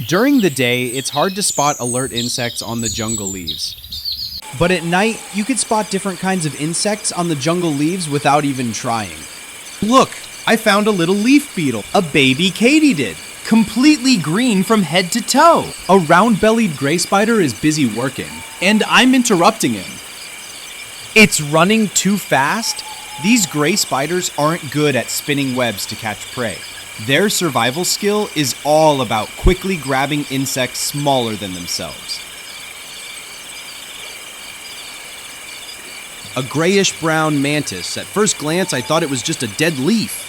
During the day, it's hard to spot alert insects on the jungle leaves. But at night, you could spot different kinds of insects on the jungle leaves without even trying. Look, I found a little leaf beetle, a baby Katydid, completely green from head to toe. A round-bellied gray spider is busy working, and I'm interrupting him. It's running too fast. These gray spiders aren't good at spinning webs to catch prey. Their survival skill is all about quickly grabbing insects smaller than themselves. A grayish-brown mantis. At first glance, I thought it was just a dead leaf.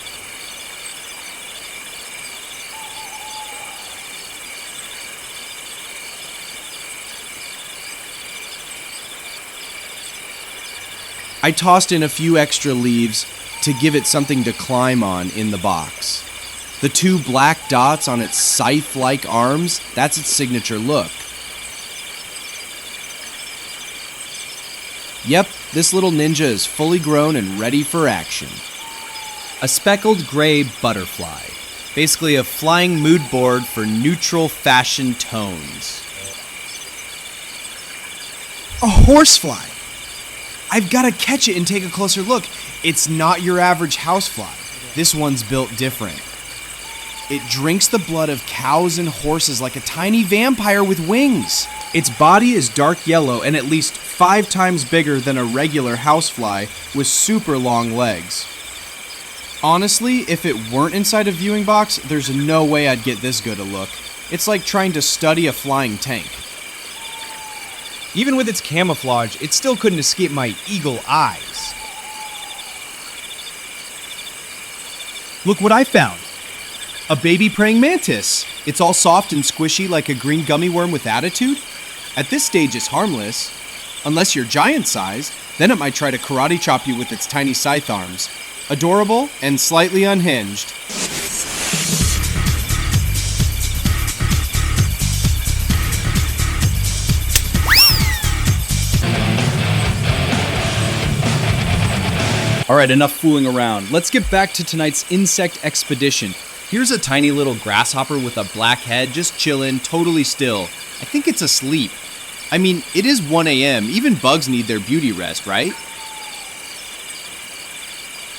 I tossed in a few extra leaves to give it something to climb on in the box. The two black dots on its scythe-like arms, that's its signature look. Yep, this little ninja is fully grown and ready for action. A speckled gray butterfly. Basically a flying mood board for neutral fashion tones. A horsefly. I've got to catch it and take a closer look. It's not your average housefly. This one's built different. It drinks the blood of cows and horses like a tiny vampire with wings. Its body is dark yellow and at least 5 times bigger than a regular housefly with super long legs. Honestly, if it weren't inside a viewing box, there's no way I'd get this good a look. It's like trying to study a flying tank. Even with its camouflage, it still couldn't escape my eagle eyes. Look what I found. A baby praying mantis. It's all soft and squishy like a green gummy worm with attitude. At this stage, it's harmless. Unless you're giant size, then it might try to karate chop you with its tiny scythe arms. Adorable and slightly unhinged. Alright, enough fooling around. Let's get back to tonight's insect expedition. Here's a tiny little grasshopper with a black head, just chillin', totally still. I think it's asleep. I mean, it is 1 a.m. Even bugs need their beauty rest, right?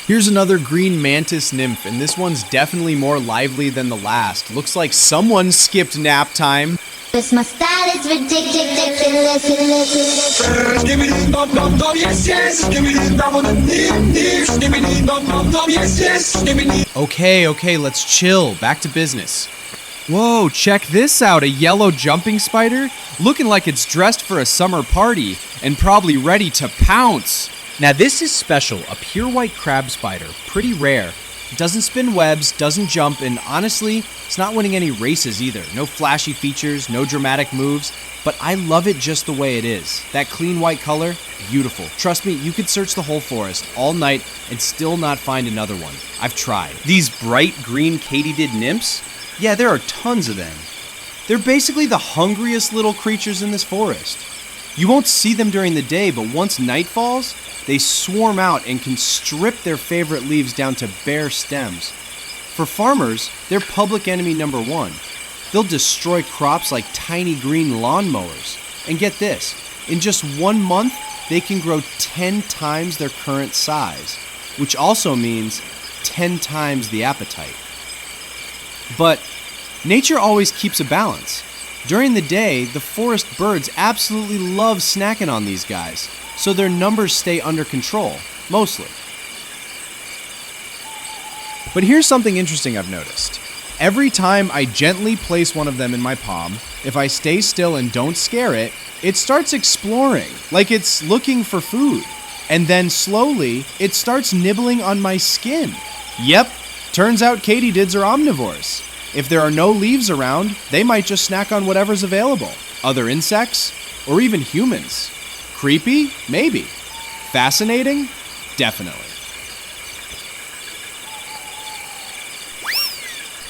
Here's another green mantis nymph, and this one's definitely more lively than the last. Looks like someone skipped nap time. This my style is ridiculous. Okay, let's chill. Back to business. Whoa, check this out. A yellow jumping spider? Looking like it's dressed for a summer party and probably ready to pounce. Now this is special, a pure white crab spider. Pretty rare. It doesn't spin webs, doesn't jump, and honestly, it's not winning any races either. No flashy features, no dramatic moves, but I love it just the way it is. That clean white color, beautiful. Trust me, you could search the whole forest all night and still not find another one. I've tried. These bright green Katydid nymphs? Yeah, there are tons of them. They're basically the hungriest little creatures in this forest. You won't see them during the day, but once night falls, they swarm out and can strip their favorite leaves down to bare stems. For farmers, they're public enemy number 1. They'll destroy crops like tiny green lawnmowers. And get this, in just 1 month, they can grow 10 times their current size, which also means 10 times the appetite. But nature always keeps a balance. During the day, the forest birds absolutely love snacking on these guys, so their numbers stay under control, mostly. But here's something interesting I've noticed. Every time I gently place one of them in my palm, if I stay still and don't scare it, it starts exploring, like it's looking for food. And then slowly, it starts nibbling on my skin. Yep, turns out katydids are omnivores. If there are no leaves around, they might just snack on whatever's available. Other insects, or even humans. Creepy? Maybe. Fascinating? Definitely.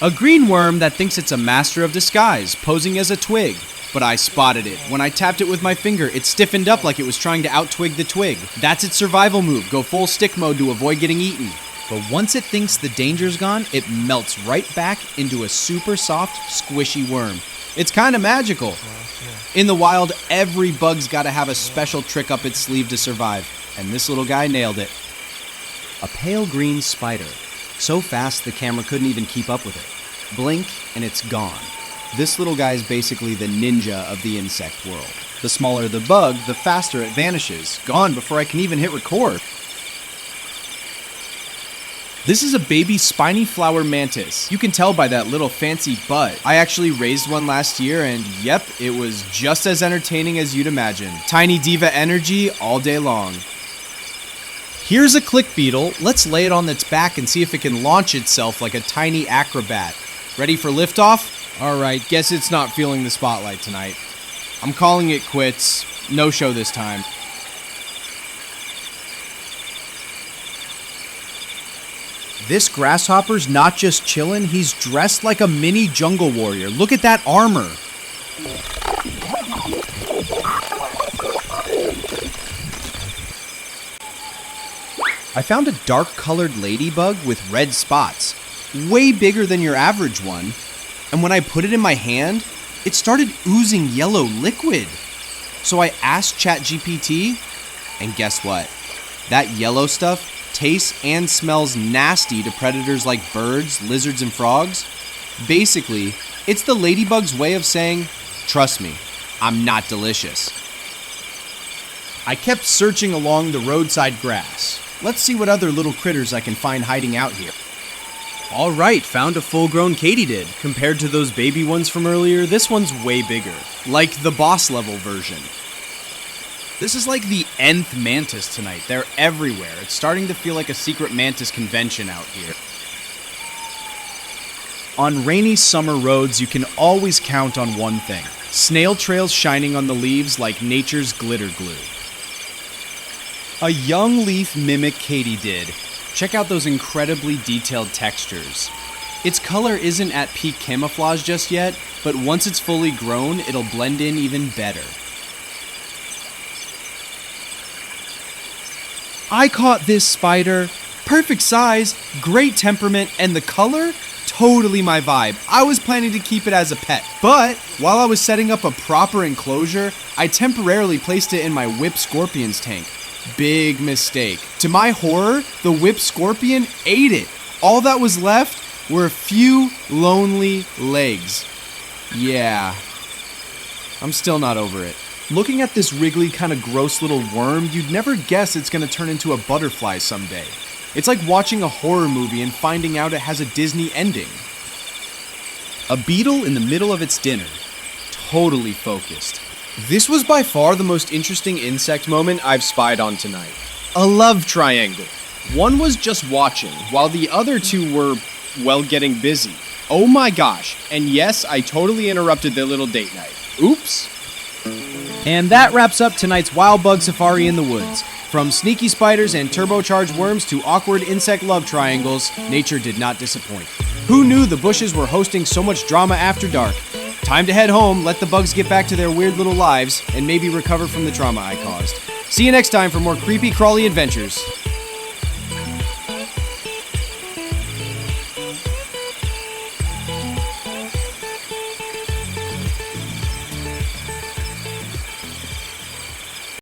A green worm that thinks it's a master of disguise, posing as a twig. But I spotted it. When I tapped it with my finger, it stiffened up like it was trying to out-twig the twig. That's its survival move, go full stick mode to avoid getting eaten. But once it thinks the danger's gone, it melts right back into a super soft, squishy worm. It's kind of magical. In the wild, every bug's got to have a special trick up its sleeve to survive, and this little guy nailed it. A pale green spider. So fast the camera couldn't even keep up with it. Blink and it's gone. This little guy is basically the ninja of the insect world. The smaller the bug, the faster it vanishes. Gone before I can even hit record. This is a baby spiny flower mantis. You can tell by that little fancy butt. I actually raised one last year and yep, it was just as entertaining as you'd imagine. Tiny diva energy all day long. Here's a click beetle. Let's lay it on its back and see if it can launch itself like a tiny acrobat. Ready for liftoff? Alright, guess it's not feeling the spotlight tonight. I'm calling it quits. No show this time. This grasshopper's not just chillin', he's dressed like a mini jungle warrior. Look at that armor. I found a dark-colored ladybug with red spots. Way bigger than your average one. And when I put it in my hand, it started oozing yellow liquid. So I asked ChatGPT, and guess what? That yellow stuff tastes and smells nasty to predators like birds, lizards, and frogs. Basically, it's the ladybug's way of saying, trust me, I'm not delicious. I kept searching along the roadside grass. Let's see what other little critters I can find hiding out here. Alright, found a full-grown Katydid. Compared to those baby ones from earlier, this one's way bigger. Like the boss level version. This is like the nth mantis tonight. They're everywhere. It's starting to feel like a secret mantis convention out here. On rainy summer roads, you can always count on one thing. Snail trails shining on the leaves like nature's glitter glue. A young leaf mimic Katydid. Check out those incredibly detailed textures. Its color isn't at peak camouflage just yet, but once it's fully grown, it'll blend in even better. I caught this spider. Perfect size, great temperament, and the color? Totally my vibe. I was planning to keep it as a pet, but while I was setting up a proper enclosure, I temporarily placed it in my whip scorpion's tank. Big mistake. To my horror, the whip scorpion ate it. All that was left were a few lonely legs. Yeah, I'm still not over it. Looking at this wriggly, kind of gross little worm, you'd never guess it's going to turn into a butterfly someday. It's like watching a horror movie and finding out it has a Disney ending. A beetle in the middle of its dinner. Totally focused. This was by far the most interesting insect moment I've spied on tonight. A love triangle. One was just watching, while the other two were, well, getting busy. Oh my gosh, and yes, I totally interrupted their little date night. Oops. And that wraps up tonight's wild bug safari in the woods. From sneaky spiders and turbocharged worms to awkward insect love triangles, nature did not disappoint. Who knew the bushes were hosting so much drama after dark? Time to head home, let the bugs get back to their weird little lives, and maybe recover from the trauma I caused. See you next time for more creepy crawly adventures.